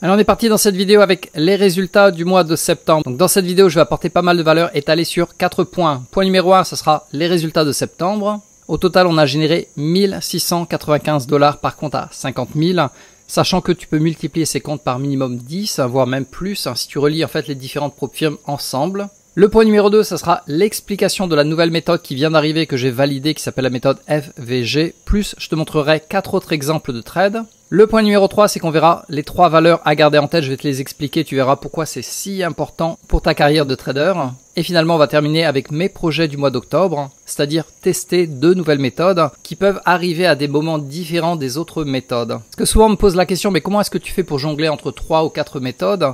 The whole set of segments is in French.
Alors on est parti dans cette vidéo avec les résultats du mois de septembre. Donc dans cette vidéo, je vais apporter pas mal de valeurs étalées sur 4 points. Point numéro 1, ce sera les résultats de septembre. Au total, on a généré 1695 $ par compte à 50 000, sachant que tu peux multiplier ces comptes par minimum 10, voire même plus, si tu relis en fait les différentes prop firmes ensemble. Le point numéro 2, ça sera l'explication de la nouvelle méthode qui vient d'arriver, que j'ai validée, qui s'appelle la méthode FVG, plus je te montrerai 4 autres exemples de trades. Le point numéro 3, c'est qu'on verra les 3 valeurs à garder en tête, je vais te les expliquer, tu verras pourquoi c'est si important pour ta carrière de trader. Et finalement, on va terminer avec mes projets du mois d'octobre, c'est-à-dire tester 2 nouvelles méthodes qui peuvent arriver à des moments différents des autres méthodes. Parce que souvent on me pose la question, mais comment est-ce que tu fais pour jongler entre 3 ou 4 méthodes ?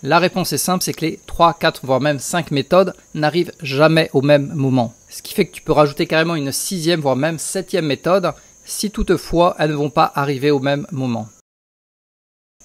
La réponse est simple, c'est que les 3, 4, voire même 5 méthodes n'arrivent jamais au même moment. Ce qui fait que tu peux rajouter carrément une 6e, voire même 7e méthode, si toutefois elles ne vont pas arriver au même moment.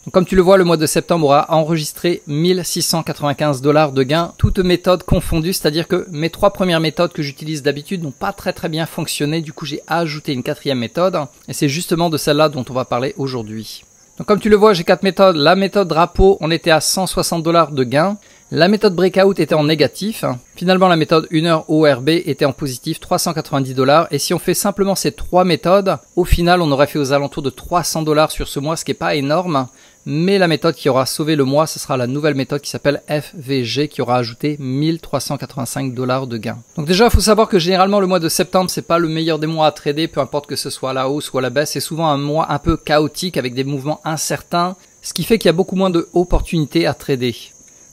Donc, comme tu le vois, le mois de septembre aura enregistré 1695 $ de gains, toutes méthodes confondues, c'est-à-dire que mes 3 premières méthodes que j'utilise d'habitude n'ont pas très bien fonctionné, du coup j'ai ajouté une 4e méthode, et c'est justement de celle-là dont on va parler aujourd'hui. Donc comme tu le vois, j'ai 4 méthodes. La méthode drapeau, on était à 160 $ de gain. La méthode breakout était en négatif. Finalement, la méthode 1 heure ORB était en positif, 390 $. Et si on fait simplement ces 3 méthodes, au final, on aurait fait aux alentours de 300 $ sur ce mois, ce qui n'est pas énorme. Mais la méthode qui aura sauvé le mois, ce sera la nouvelle méthode qui s'appelle FVG, qui aura ajouté 1385 $ de gain. Donc déjà, il faut savoir que généralement, le mois de septembre, c'est pas le meilleur des mois à trader, peu importe que ce soit à la hausse ou à la baisse. C'est souvent un mois un peu chaotique avec des mouvements incertains, ce qui fait qu'il y a beaucoup moins d'opportunités à trader.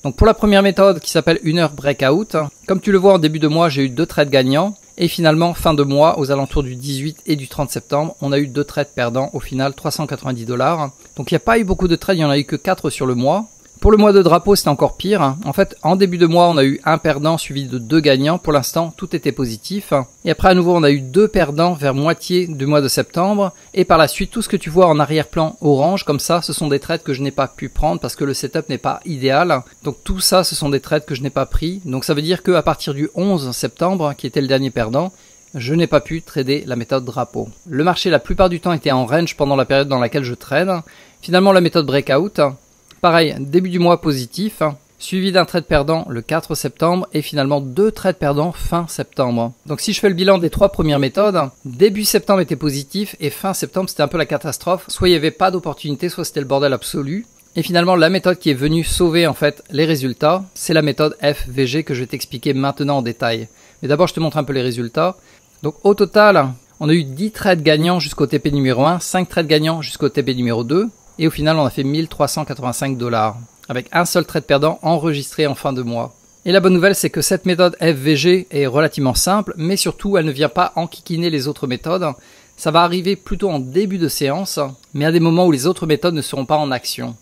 Donc pour la première méthode qui s'appelle 1 heure breakout, comme tu le vois en début de mois, j'ai eu 2 trades gagnants. Et finalement, fin de mois, aux alentours du 18 et du 30 septembre, on a eu 2 trades perdants, au final 390 $. Donc il n'y a pas eu beaucoup de trades, il n'y en a eu que 4 sur le mois. Pour le mois de drapeau, c'était encore pire. En fait, en début de mois, on a eu un perdant suivi de 2 gagnants. Pour l'instant, tout était positif. Et après, à nouveau, on a eu 2 perdants vers moitié du mois de septembre. Et par la suite, tout ce que tu vois en arrière-plan orange, comme ça, ce sont des trades que je n'ai pas pu prendre parce que le setup n'est pas idéal. Donc tout ça, ce sont des trades que je n'ai pas pris. Donc ça veut dire qu'à partir du 11 septembre, qui était le dernier perdant, je n'ai pas pu trader la méthode drapeau. Le marché, la plupart du temps, était en range pendant la période dans laquelle je trade. Finalement, la méthode breakout, pareil, début du mois positif, suivi d'un trade perdant le 4 septembre et finalement 2 trades perdants fin septembre. Donc si je fais le bilan des 3 premières méthodes, début septembre était positif et fin septembre c'était un peu la catastrophe. Soit il n'y avait pas d'opportunité, soit c'était le bordel absolu. Et finalement la méthode qui est venue sauver en fait les résultats, c'est la méthode FVG que je vais t'expliquer maintenant en détail. Mais d'abord je te montre un peu les résultats. Donc au total, on a eu 10 trades gagnants jusqu'au TP numéro 1, 5 trades gagnants jusqu'au TP numéro 2. Et au final, on a fait 1385 $, avec un seul trade perdant enregistré en fin de mois. Et la bonne nouvelle, c'est que cette méthode FVG est relativement simple, mais surtout, elle ne vient pas enquiquiner les autres méthodes. Ça va arriver plutôt en début de séance, mais à des moments où les autres méthodes ne seront pas en action.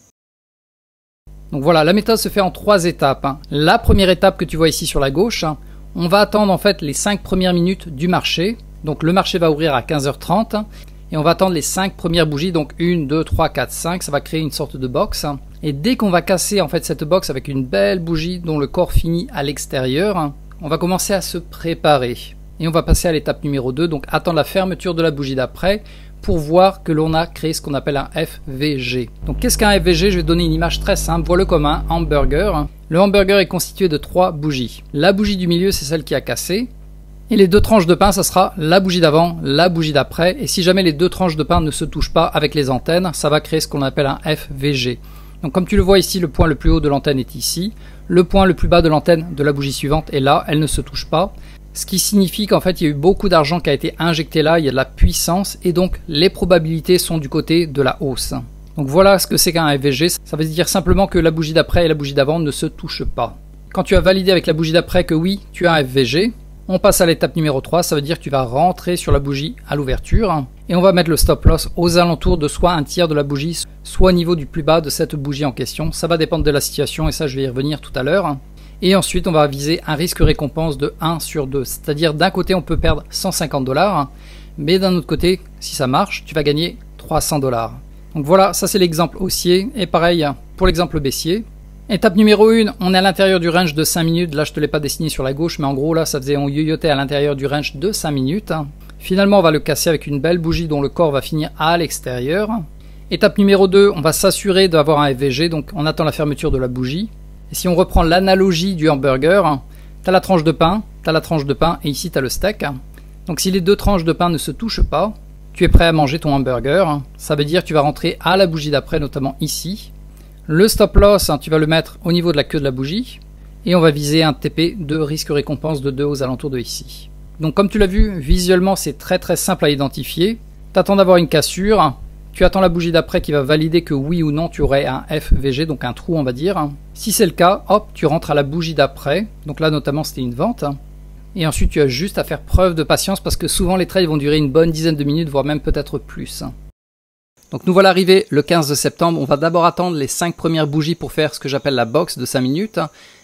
Donc voilà, la méthode se fait en 3 étapes. La première étape que tu vois ici sur la gauche, on va attendre en fait les 5 premières minutes du marché. Donc le marché va ouvrir à 15h30. Et on va attendre les 5 premières bougies, donc 1, 2, 3, 4, 5, ça va créer une sorte de box. Et dès qu'on va casser en fait cette box avec une belle bougie dont le corps finit à l'extérieur, on va commencer à se préparer. Et on va passer à l'étape numéro 2, donc attendre la fermeture de la bougie d'après pour voir que l'on a créé ce qu'on appelle un FVG. Donc qu'est-ce qu'un FVG? Je vais donner une image très simple, vois-le comme un hamburger. Le hamburger est constitué de 3 bougies. La bougie du milieu, c'est celle qui a cassé. Et les 2 tranches de pain, ça sera la bougie d'avant, la bougie d'après. Et si jamais les 2 tranches de pain ne se touchent pas avec les antennes, ça va créer ce qu'on appelle un FVG. Donc comme tu le vois ici, le point le plus haut de l'antenne est ici. Le point le plus bas de l'antenne de la bougie suivante est là, elle ne se touche pas. Ce qui signifie qu'en fait, il y a eu beaucoup d'argent qui a été injecté là, il y a de la puissance et donc les probabilités sont du côté de la hausse. Donc voilà ce que c'est qu'un FVG. Ça veut dire simplement que la bougie d'après et la bougie d'avant ne se touchent pas. Quand tu as validé avec la bougie d'après que oui, tu as un FVG, on passe à l'étape numéro 3, ça veut dire que tu vas rentrer sur la bougie à l'ouverture et on va mettre le stop loss aux alentours de soit un tiers de la bougie, soit au niveau du plus bas de cette bougie en question. Ça va dépendre de la situation et ça je vais y revenir tout à l'heure. Et ensuite on va viser un risque récompense de 1 sur 2, c'est-à-dire d'un côté on peut perdre 150 $, mais d'un autre côté, si ça marche, tu vas gagner 300 $. Donc voilà, ça c'est l'exemple haussier et pareil pour l'exemple baissier. Étape numéro 1, on est à l'intérieur du range de 5 minutes. Là, je ne te l'ai pas dessiné sur la gauche, mais en gros, là, ça faisait on yoyotait à l'intérieur du range de 5 minutes. Finalement, on va le casser avec une belle bougie dont le corps va finir à l'extérieur. Étape numéro 2, on va s'assurer d'avoir un FVG, donc on attend la fermeture de la bougie. Et si on reprend l'analogie du hamburger, tu as la tranche de pain, et ici tu as le steak. Donc si les deux tranches de pain ne se touchent pas, tu es prêt à manger ton hamburger. Ça veut dire que tu vas rentrer à la bougie d'après, notamment ici. Le stop loss, tu vas le mettre au niveau de la queue de la bougie. Et on va viser un TP de risque récompense de 2 aux alentours de ici. Donc comme tu l'as vu, visuellement c'est très simple à identifier. Tu attends d'avoir une cassure. Tu attends la bougie d'après qui va valider que oui ou non tu aurais un FVG, donc un trou on va dire. Si c'est le cas, hop, tu rentres à la bougie d'après. Donc là notamment c'était une vente. Et ensuite tu as juste à faire preuve de patience parce que souvent les trades vont durer une bonne dizaine de minutes, voire même peut-être plus. Donc nous voilà arrivés le 15 septembre. On va d'abord attendre les 5 premières bougies pour faire ce que j'appelle la box de 5 minutes.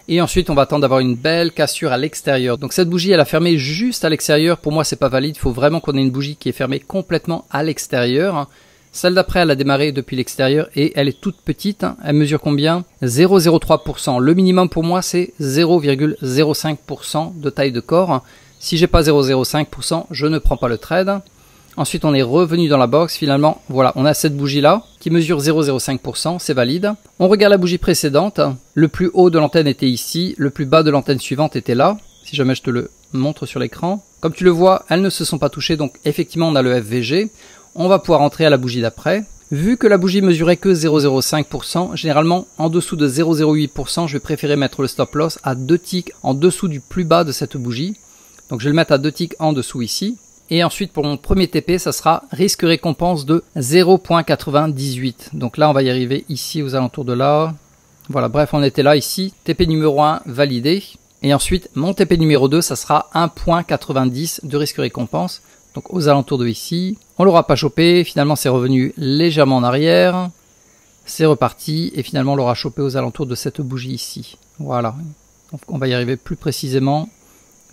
Et ensuite on va attendre d'avoir une belle cassure à l'extérieur. Donc cette bougie elle a fermé juste à l'extérieur. Pour moi c'est pas valide, il faut vraiment qu'on ait une bougie qui est fermée complètement à l'extérieur. Celle d'après, elle a démarré depuis l'extérieur et elle est toute petite. Elle mesure combien? 0,03%. Le minimum pour moi, c'est 0,05% de taille de corps. Si j'ai pas 0,05%, je ne prends pas le trade. Ensuite, on est revenu dans la box. Finalement, voilà, on a cette bougie-là qui mesure 0,05%. C'est valide. On regarde la bougie précédente. Le plus haut de l'antenne était ici. Le plus bas de l'antenne suivante était là. Si jamais je te le montre sur l'écran. Comme tu le vois, elles ne se sont pas touchées. Donc, effectivement, on a le FVG. On va pouvoir entrer à la bougie d'après. Vu que la bougie mesurait que 0,05%, généralement en dessous de 0,08%, je vais préférer mettre le stop loss à 2 ticks en dessous du plus bas de cette bougie. Donc je vais le mettre à 2 ticks en dessous ici. Et ensuite pour mon premier TP, ça sera risque récompense de 0,98. Donc là on va y arriver ici aux alentours de là. Voilà, bref on était là ici. TP numéro 1 validé. Et ensuite mon TP numéro 2, ça sera 1,90 de risque récompense. Donc aux alentours de ici, on l'aura pas chopé, finalement c'est revenu légèrement en arrière, c'est reparti et finalement on l'aura chopé aux alentours de cette bougie ici. Voilà, donc on va y arriver plus précisément,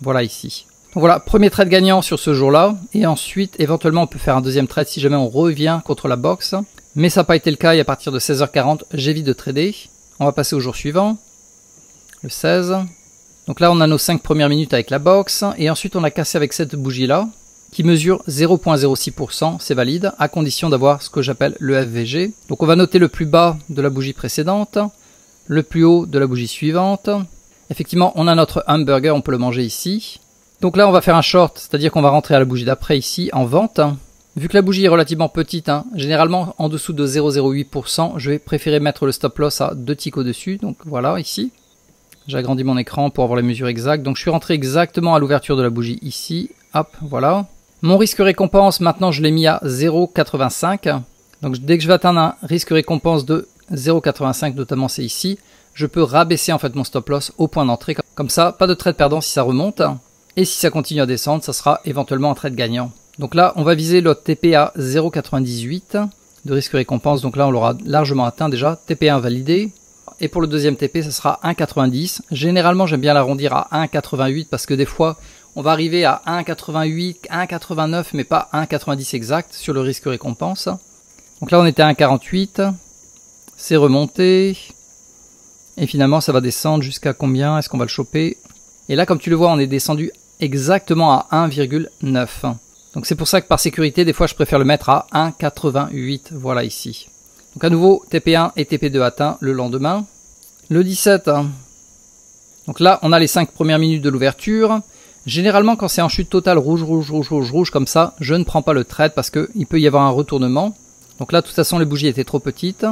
voilà ici. Donc voilà, premier trade gagnant sur ce jour-là et ensuite éventuellement on peut faire un deuxième trade si jamais on revient contre la box. Mais ça n'a pas été le cas et à partir de 16h40 j'évite de trader. On va passer au jour suivant, le 16. Donc là on a nos 5 premières minutes avec la box et ensuite on a cassé avec cette bougie-là, qui mesure 0,06%, c'est valide, à condition d'avoir ce que j'appelle le FVG. Donc on va noter le plus bas de la bougie précédente, le plus haut de la bougie suivante. Effectivement, on a notre hamburger, on peut le manger ici. Donc là, on va faire un short, c'est-à-dire qu'on va rentrer à la bougie d'après ici, en vente. Vu que la bougie est relativement petite, généralement en dessous de 0,08%, je vais préférer mettre le stop loss à 2 ticks au-dessus. Donc voilà, ici. J'agrandis mon écran pour avoir les mesures exactes. Donc je suis rentré exactement à l'ouverture de la bougie ici. Hop, voilà. Mon risque récompense, maintenant je l'ai mis à 0,85. Donc dès que je vais atteindre un risque récompense de 0,85, notamment c'est ici, je peux rabaisser en fait mon stop loss au point d'entrée. Comme ça, pas de trade perdant si ça remonte. Et si ça continue à descendre, ça sera éventuellement un trade gagnant. Donc là, on va viser notre TP à 0,98 de risque récompense. Donc là, on l'aura largement atteint déjà. TP1 validé. Et pour le deuxième TP, ça sera 1,90. Généralement, j'aime bien l'arrondir à 1,88 parce que des fois, on va arriver à 1,88, 1,89, mais pas 1,90 exact sur le risque récompense. Donc là, on était à 1,48. C'est remonté. Et finalement, ça va descendre jusqu'à combien? Est-ce qu'on va le choper? Et là, comme tu le vois, on est descendu exactement à 1,9. Donc c'est pour ça que par sécurité, des fois, je préfère le mettre à 1,88. Voilà ici. Donc à nouveau, TP1 et TP2 atteints le lendemain. Le 17. Donc là, on a les 5 premières minutes de l'ouverture. Généralement, quand c'est en chute totale rouge comme ça, je ne prends pas le trade parce qu'il peut y avoir un retournement. Donc là, de toute façon, les bougies étaient trop petites.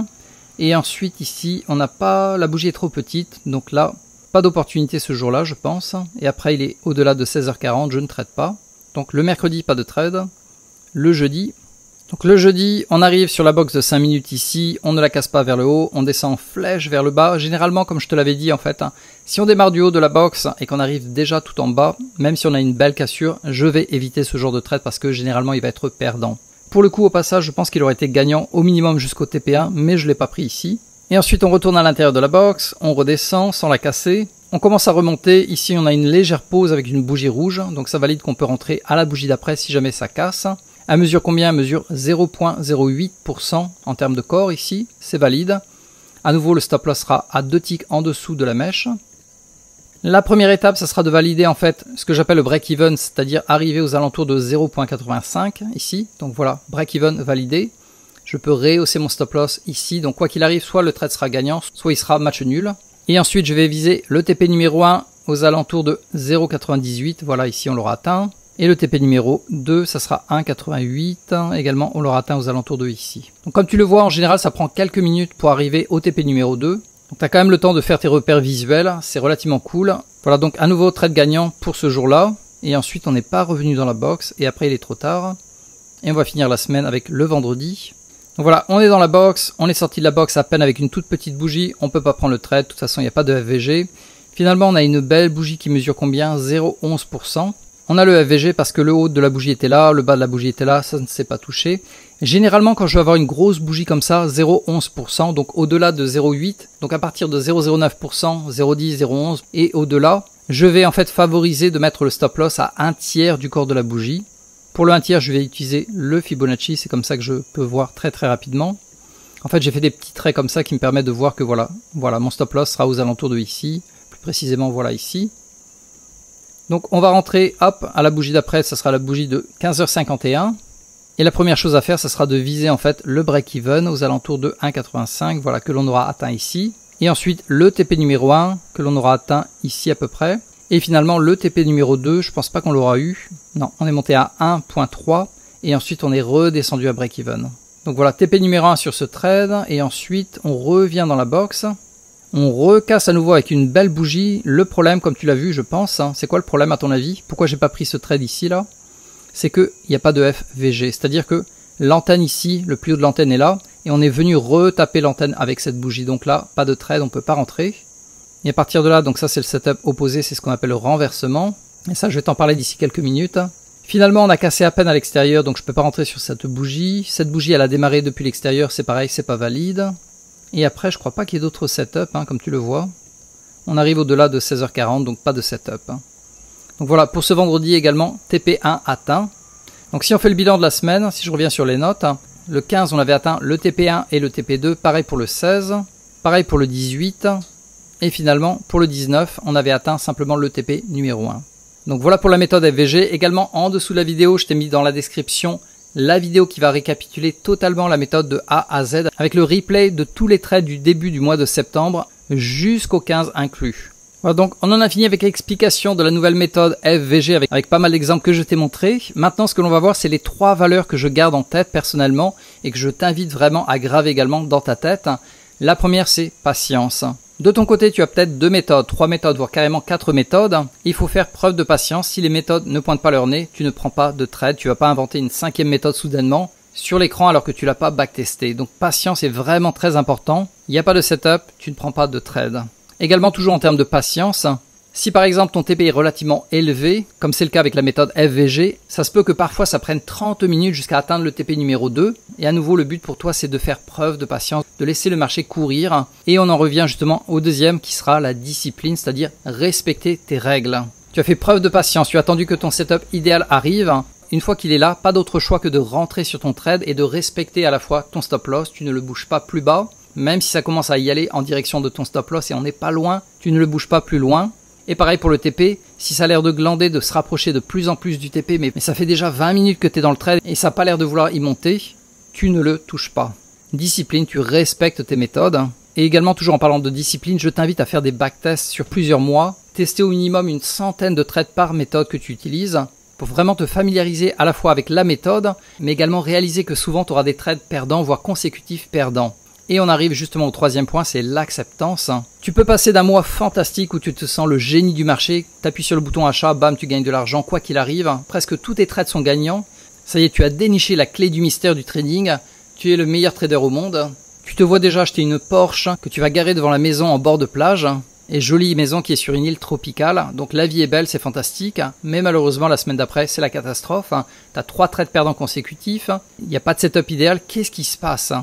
Et ensuite, ici, on n'a pas... La bougie est trop petite. Donc là, pas d'opportunité ce jour-là, je pense. Et après, il est au-delà de 16h40, je ne trade pas. Donc le mercredi, pas de trade. Le jeudi... Donc le jeudi, on arrive sur la box de 5 minutes ici, on ne la casse pas vers le haut, on descend en flèche vers le bas. Généralement, comme je te l'avais dit en fait, si on démarre du haut de la box et qu'on arrive déjà tout en bas, même si on a une belle cassure, je vais éviter ce genre de trade parce que généralement il va être perdant. Pour le coup, au passage, je pense qu'il aurait été gagnant au minimum jusqu'au TP1, mais je ne l'ai pas pris ici. Et ensuite, on retourne à l'intérieur de la box, on redescend sans la casser. On commence à remonter, ici on a une légère pause avec une bougie rouge, donc ça valide qu'on peut rentrer à la bougie d'après si jamais ça casse. Elle mesure combien? Elle mesure 0,08% en termes de corps ici, c'est valide. À nouveau, le stop loss sera à 2 ticks en dessous de la mèche. La première étape, ça sera de valider en fait ce que j'appelle le break-even, c'est-à-dire arriver aux alentours de 0,85 ici. Donc voilà, break-even validé. je peux rehausser mon stop loss ici. Donc quoi qu'il arrive, soit le trade sera gagnant, soit il sera match nul. Et ensuite, je vais viser le TP numéro 1 aux alentours de 0,98. Voilà, ici on l'aura atteint. Et le TP numéro 2, ça sera 1,88. Également, on l'aura atteint aux alentours de ici. Donc comme tu le vois, en général, ça prend quelques minutes pour arriver au TP numéro 2. Donc tu as quand même le temps de faire tes repères visuels. C'est relativement cool. Voilà, donc un nouveau trade gagnant pour ce jour-là. Et ensuite, on n'est pas revenu dans la box. Et après, il est trop tard. Et on va finir la semaine avec le vendredi. Donc voilà, on est dans la box. On est sorti de la box à peine avec une toute petite bougie. On ne peut pas prendre le trade. De toute façon, il n'y a pas de FVG. Finalement, on a une belle bougie qui mesure combien? 0,11%. On a le FVG parce que le haut de la bougie était là, le bas de la bougie était là, ça ne s'est pas touché. Généralement, quand je veux avoir une grosse bougie comme ça, 0,11%, donc au-delà de 0,8%, donc à partir de 0,09%, 0,10, 0,11 et au-delà, je vais en fait favoriser de mettre le stop loss à 1/3 du corps de la bougie. Pour le 1/3, je vais utiliser le Fibonacci, c'est comme ça que je peux voir très rapidement. En fait, j'ai fait des petits traits comme ça qui me permettent de voir que voilà, mon stop loss sera aux alentours de ici, plus précisément voilà ici. Donc on va rentrer, hop, à la bougie d'après, ça sera la bougie de 15h51. Et la première chose à faire, ça sera de viser en fait le break-even aux alentours de 1,85, voilà, que l'on aura atteint ici. Et ensuite le TP numéro 1, que l'on aura atteint ici à peu près. Et finalement le TP numéro 2, je pense pas qu'on l'aura eu. Non, on est monté à 1,3 et ensuite on est redescendu à break-even. Donc voilà, TP numéro 1 sur ce trade et ensuite on revient dans la box. On recasse à nouveau avec une belle bougie. Le problème, comme tu l'as vu, je pense, hein, c'est quoi le problème à ton avis? Pourquoi j'ai pas pris ce trade ici là? C'est qu'il n'y a pas de FVG. C'est-à-dire que l'antenne ici, le plus haut de l'antenne est là, et on est venu retaper l'antenne avec cette bougie. Donc là, pas de trade, on ne peut pas rentrer. Et à partir de là, donc ça c'est le setup opposé, c'est ce qu'on appelle le renversement. Et ça, je vais t'en parler d'ici quelques minutes. Finalement, on a cassé à peine à l'extérieur, donc je ne peux pas rentrer sur cette bougie. Cette bougie, elle a démarré depuis l'extérieur, c'est pareil, c'est pas valide. Et après, je crois pas qu'il y ait d'autres setups, hein, comme tu le vois. On arrive au-delà de 16h40, donc pas de setup. Hein. Donc voilà, pour ce vendredi également, TP1 atteint. Donc si on fait le bilan de la semaine, si je reviens sur les notes, le 15, on avait atteint le TP1 et le TP2, pareil pour le 16, pareil pour le 18, et finalement, pour le 19, on avait atteint simplement le TP numéro 1. Donc voilà pour la méthode FVG. Également, en dessous de la vidéo, je t'ai mis dans la description la vidéo qui va récapituler totalement la méthode de A à Z avec le replay de tous les trades du début du mois de septembre jusqu'au 15 inclus. Voilà, donc on en a fini avec l'explication de la nouvelle méthode FVG avec pas mal d'exemples que je t'ai montrés. Maintenant, ce que l'on va voir, c'est les 3 valeurs que je garde en tête personnellement et que je t'invite vraiment à graver également dans ta tête. La première, c'est patience. De ton côté, tu as peut-être 2 méthodes, 3 méthodes, voire carrément 4 méthodes. Il faut faire preuve de patience. Si les méthodes ne pointent pas leur nez, tu ne prends pas de trade. Tu vas pas inventer une 5e méthode soudainement sur l'écran alors que tu l'as pas backtesté. Donc patience est vraiment très important. Il n'y a pas de setup, tu ne prends pas de trade. Également, toujours en termes de patience, si par exemple ton TP est relativement élevé, comme c'est le cas avec la méthode FVG, ça se peut que parfois ça prenne 30 minutes jusqu'à atteindre le TP numéro 2. Et à nouveau, le but pour toi, c'est de faire preuve de patience, de laisser le marché courir. Et on en revient justement au deuxième qui sera la discipline, c'est-à-dire respecter tes règles. Tu as fait preuve de patience, tu as attendu que ton setup idéal arrive. Une fois qu'il est là, pas d'autre choix que de rentrer sur ton trade et de respecter à la fois ton stop loss. Tu ne le bouges pas plus bas, même si ça commence à y aller en direction de ton stop loss et on n'est pas loin, tu ne le bouges pas plus loin. Et pareil pour le TP, si ça a l'air de glander, de se rapprocher de plus en plus du TP, mais ça fait déjà 20 minutes que tu es dans le trade et ça n'a pas l'air de vouloir y monter, tu ne le touches pas. Discipline, tu respectes tes méthodes. Et également, toujours en parlant de discipline, je t'invite à faire des backtests sur plusieurs mois, tester au minimum une centaine de trades par méthode que tu utilises, pour vraiment te familiariser à la fois avec la méthode, mais également réaliser que souvent tu auras des trades perdants, voire consécutifs perdants. Et on arrive justement au 3e point, c'est l'acceptance. Tu peux passer d'un mois fantastique où tu te sens le génie du marché, tu appuies sur le bouton achat, bam, tu gagnes de l'argent, quoi qu'il arrive. Presque tous tes trades sont gagnants. Ça y est, tu as déniché la clé du mystère du trading. Tu es le meilleur trader au monde. Tu te vois déjà acheter une Porsche que tu vas garer devant la maison en bord de plage. Et jolie maison qui est sur une île tropicale. Donc la vie est belle, c'est fantastique. Mais malheureusement, la semaine d'après, c'est la catastrophe. Tu as 3 trades perdants consécutifs. Il n'y a pas de setup idéal. Qu'est-ce qui se passe ?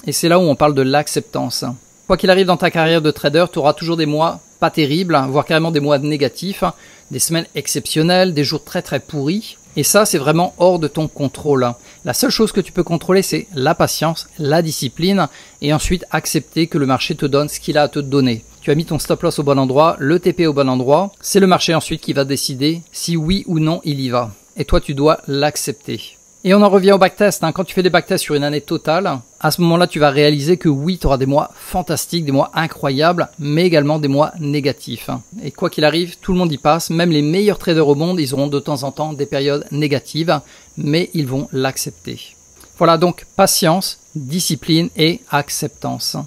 Et c'est là où on parle de l'acceptance. Quoi qu'il arrive dans ta carrière de trader, tu auras toujours des mois pas terribles, voire carrément des mois négatifs, des semaines exceptionnelles, des jours très pourris. Et ça, c'est vraiment hors de ton contrôle. La seule chose que tu peux contrôler, c'est la patience, la discipline, et ensuite accepter que le marché te donne ce qu'il a à te donner. Tu as mis ton stop loss au bon endroit, le TP au bon endroit, c'est le marché ensuite qui va décider si oui ou non il y va. Et toi, tu dois l'accepter. Et on en revient au backtest. Quand tu fais des backtests sur une année totale, à ce moment-là, tu vas réaliser que oui, tu auras des mois fantastiques, des mois incroyables, mais également des mois négatifs. Et quoi qu'il arrive, tout le monde y passe. Même les meilleurs traders au monde, ils auront de temps en temps des périodes négatives, mais ils vont l'accepter. Voilà, donc patience, discipline et acceptance.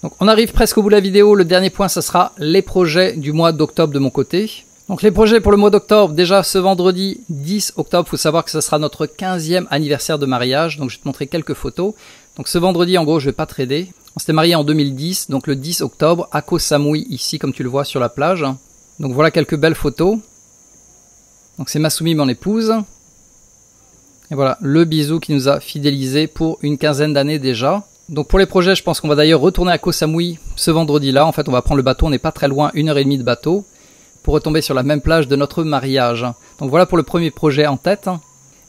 Donc on arrive presque au bout de la vidéo. Le dernier point, ce sera les projets du mois d'octobre de mon côté. Donc les projets pour le mois d'octobre, déjà ce vendredi 10 octobre, il faut savoir que ce sera notre 15e anniversaire de mariage. Donc je vais te montrer quelques photos. Donc ce vendredi, en gros, je vais pas trader. On s'était marié en 2010, donc le 10 octobre, à Koh Samui, ici, comme tu le vois sur la plage. Donc voilà quelques belles photos. Donc c'est Masumi, mon épouse. Et voilà, le bisou qui nous a fidélisés pour une quinzaine d'années déjà. Donc pour les projets, je pense qu'on va d'ailleurs retourner à Koh Samui ce vendredi-là. En fait, on va prendre le bateau, on n'est pas très loin, 1h30 de bateau, pour retomber sur la même plage de notre mariage. Donc voilà pour le premier projet en tête.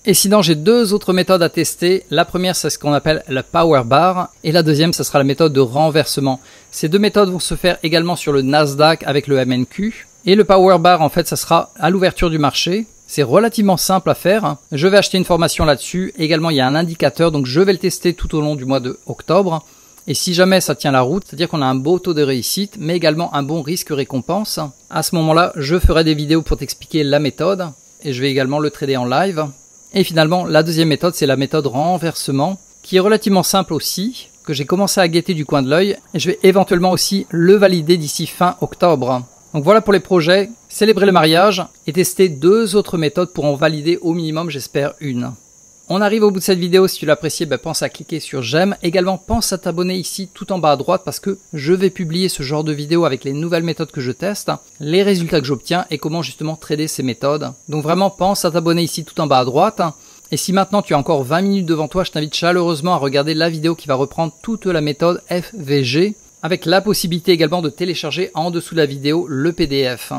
Et sinon, j'ai deux autres méthodes à tester. La première, c'est ce qu'on appelle le Power Bar. Et la deuxième, ce sera la méthode de renversement. Ces deux méthodes vont se faire également sur le Nasdaq avec le MNQ. Et le Power Bar, en fait, ça sera à l'ouverture du marché. C'est relativement simple à faire. Je vais acheter une formation là-dessus. Également, il y a un indicateur, donc je vais le tester tout au long du mois de octobre. Et si jamais ça tient la route, c'est-à-dire qu'on a un beau taux de réussite, mais également un bon risque-récompense, à ce moment-là, je ferai des vidéos pour t'expliquer la méthode, et je vais également le trader en live. Et finalement, la deuxième méthode, c'est la méthode renversement, qui est relativement simple aussi, que j'ai commencé à guetter du coin de l'œil, et je vais éventuellement aussi le valider d'ici fin octobre. Donc voilà pour les projets, célébrer le mariage, et tester deux autres méthodes pour en valider au minimum, j'espère, une. On arrive au bout de cette vidéo. Si tu l'as apprécié, pense à cliquer sur j'aime. Également, pense à t'abonner ici tout en bas à droite parce que je vais publier ce genre de vidéos avec les nouvelles méthodes que je teste, les résultats que j'obtiens et comment justement trader ces méthodes. Donc vraiment, pense à t'abonner ici tout en bas à droite. Et si maintenant tu as encore 20 minutes devant toi, je t'invite chaleureusement à regarder la vidéo qui va reprendre toute la méthode FVG avec la possibilité également de télécharger en dessous de la vidéo le PDF.